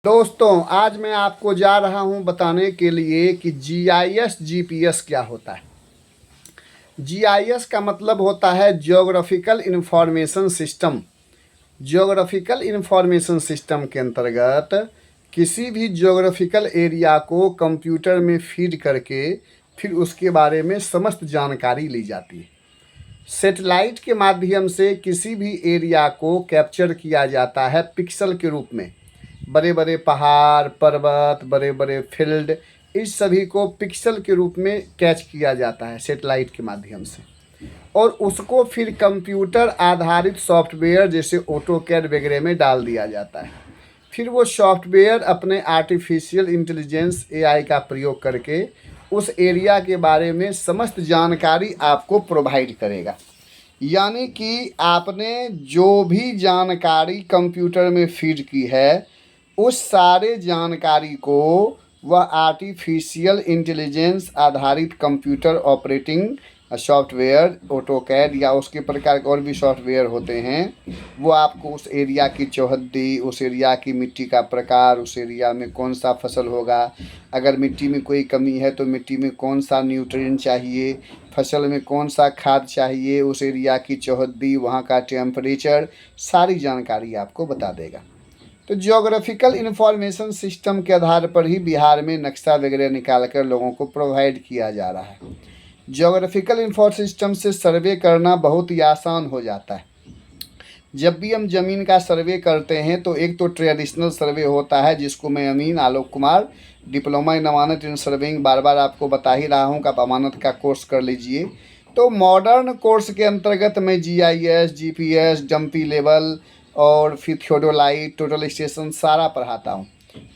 दोस्तों आज मैं आपको जा रहा हूं बताने के लिए कि जीआईएस जीपीएस क्या होता है। जीआईएस का मतलब होता है geographical information system. Geographical information system के अंतर्गत किसी भी ज्योग्राफिकल एरिया को कंप्यूटर में फीड करके फिर उसके बारे में समस्त जानकारी ली जाती है। सैटेलाइट के माध्यम से किसी भी एरिया को कैप्चर किया जाता है पिक्सल के रूप में। बड़े बड़े पहाड़, पर्वत, बड़े बड़े फील्ड, इस सभी को पिक्सल के रूप में कैच किया जाता है सैटेलाइट के माध्यम से, और उसको फिर कंप्यूटर आधारित सॉफ्टवेयर जैसे ऑटोकैड वगैरह में डाल दिया जाता है। फिर वो सॉफ्टवेयर अपने आर्टिफिशियल इंटेलिजेंस एआई का प्रयोग करके उस एरिया के बारे में समस्त जानकारी आपको प्रोवाइड करेगा। यानी कि आपने जो भी जानकारी कंप्यूटर में फीड की है उस सारे जानकारी को वह आर्टिफिशियल इंटेलिजेंस आधारित कंप्यूटर ऑपरेटिंग सॉफ्टवेयर ऑटोकैड या उसके प्रकार के और भी सॉफ्टवेयर होते हैं, वो आपको उस एरिया की चौहद्दी, उस एरिया की मिट्टी का प्रकार, उस एरिया में कौन सा फसल होगा, अगर मिट्टी में कोई कमी है तो मिट्टी में कौन सा न्यूट्रिएंट चाहिए, फसल में कौन सा खाद चाहिए, उस एरिया की चौहद्दी, वहाँ का टेम्परेचर, सारी जानकारी आपको बता देगा। तो ज्योग्राफिकल इंफॉर्मेशन सिस्टम के आधार पर ही बिहार में नक्शा वगैरह निकाल कर लोगों को प्रोवाइड किया जा रहा है। ज्योग्राफिकल इंफॉर्मेशन सिस्टम से सर्वे करना बहुत ही आसान हो जाता है। जब भी हम ज़मीन का सर्वे करते हैं तो एक तो ट्रेडिशनल सर्वे होता है, जिसको मैं अमीन आलोक कुमार डिप्लोमा इन अमानत इन सर्वेइंग बार बार आपको बता ही रहा हूँ कि आप अमानत का कोर्स कर लीजिए। तो मॉडर्न कोर्स के अंतर्गत मैं जीआईएस, जीपीएस, डंपी लेवल और फिर थियोडोलाइट, टोटल स्टेशन सारा पढ़ाता हूँ।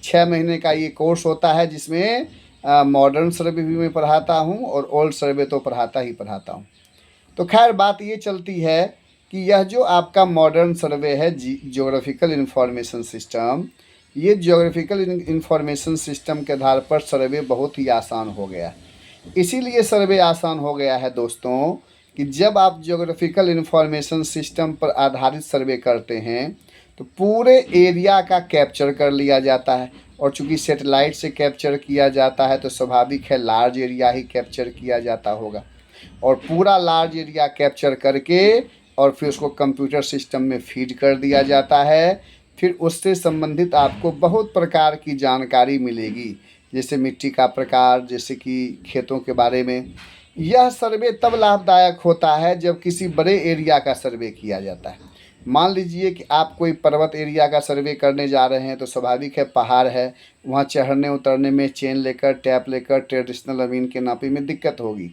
6 महीने का ये कोर्स होता है, जिसमें मॉडर्न सर्वे भी मैं पढ़ाता हूँ और ओल्ड सर्वे तो पढ़ाता ही हूँ। तो खैर बात ये चलती है कि यह जो आपका मॉडर्न सर्वे है ज्योग्राफिकल इंफॉर्मेशन सिस्टम, ये ज्योग्राफिकल इंफॉर्मेशन सिस्टम के आधार पर सर्वे बहुत ही आसान हो गया। इसीलिए सर्वे आसान हो गया है दोस्तों कि जब आप ज्योग्राफिकल इंफॉर्मेशन सिस्टम पर आधारित सर्वे करते हैं तो पूरे एरिया का कैप्चर कर लिया जाता है, और चूंकि सैटेलाइट से कैप्चर किया जाता है तो स्वाभाविक है लार्ज एरिया ही कैप्चर किया जाता होगा, और पूरा लार्ज एरिया कैप्चर करके और फिर उसको कंप्यूटर सिस्टम में फीड कर दिया जाता है। फिर उससे संबंधित आपको बहुत प्रकार की जानकारी मिलेगी, जैसे मिट्टी का प्रकार, जैसे कि खेतों के बारे में। यह सर्वे तब लाभदायक होता है जब किसी बड़े एरिया का सर्वे किया जाता है। मान लीजिए कि आप कोई पर्वत एरिया का सर्वे करने जा रहे हैं, तो स्वाभाविक है पहाड़ है, वहाँ चढ़ने उतरने में चेन लेकर, टैप लेकर, ट्रेडिशनल अमीन के नापी में दिक्कत होगी।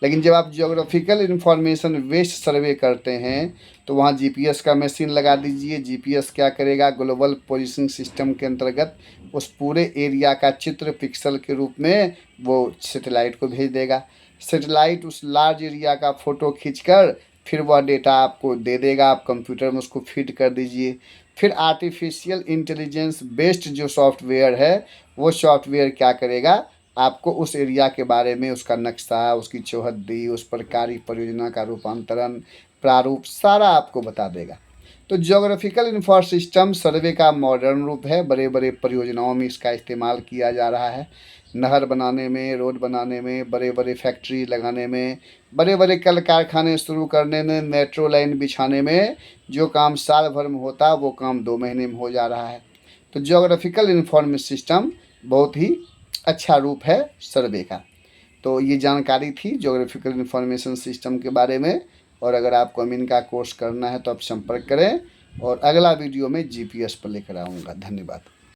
लेकिन जब आप ज्योग्राफिकल इंफॉर्मेशन बेस्ड सर्वे करते हैं तो वहाँ जीपीएस का मशीन लगा दीजिए। जीपीएस क्या करेगा, ग्लोबल पोजीशनिंग सिस्टम के अंतर्गत उस पूरे एरिया का चित्र पिक्सल के रूप में वो सैटेलाइट को भेज देगा। सैटेलाइट उस लार्ज एरिया का फ़ोटो खींचकर फिर वह डेटा आपको दे देगा, आप कंप्यूटर में उसको फीड कर दीजिए। फिर आर्टिफिशियल इंटेलिजेंस बेस्ड जो सॉफ्टवेयर है वो सॉफ्टवेयर क्या करेगा, आपको उस एरिया के बारे में, उसका नक्शा, उसकी चौहद्दी, उस पर कार्य परियोजना का रूपांतरण, प्रारूप सारा आपको बता देगा। तो ज्योग्राफिकल इंफॉर्मेशन सिस्टम सर्वे का मॉडर्न रूप है। बड़े बड़े परियोजनाओं में इसका इस्तेमाल किया जा रहा है, नहर बनाने में, रोड बनाने में, बड़े बड़े फैक्ट्री लगाने में, बड़े बड़े कल कारखाने शुरू करने में, मेट्रो लाइन बिछाने में। जो काम साल भर में होता वो काम 2 महीने में हो जा रहा है। तो ज्योग्राफिकल इंफॉर्मेशन सिस्टम बहुत ही अच्छा रूप है सर्वे का। तो ये जानकारी थी ज्योग्राफिकल इंफॉर्मेशन सिस्टम के बारे में, और अगर आपको अमीन का कोर्स करना है तो आप संपर्क करें, और अगला वीडियो में जीपीएस पर लेकर आऊँगा। धन्यवाद।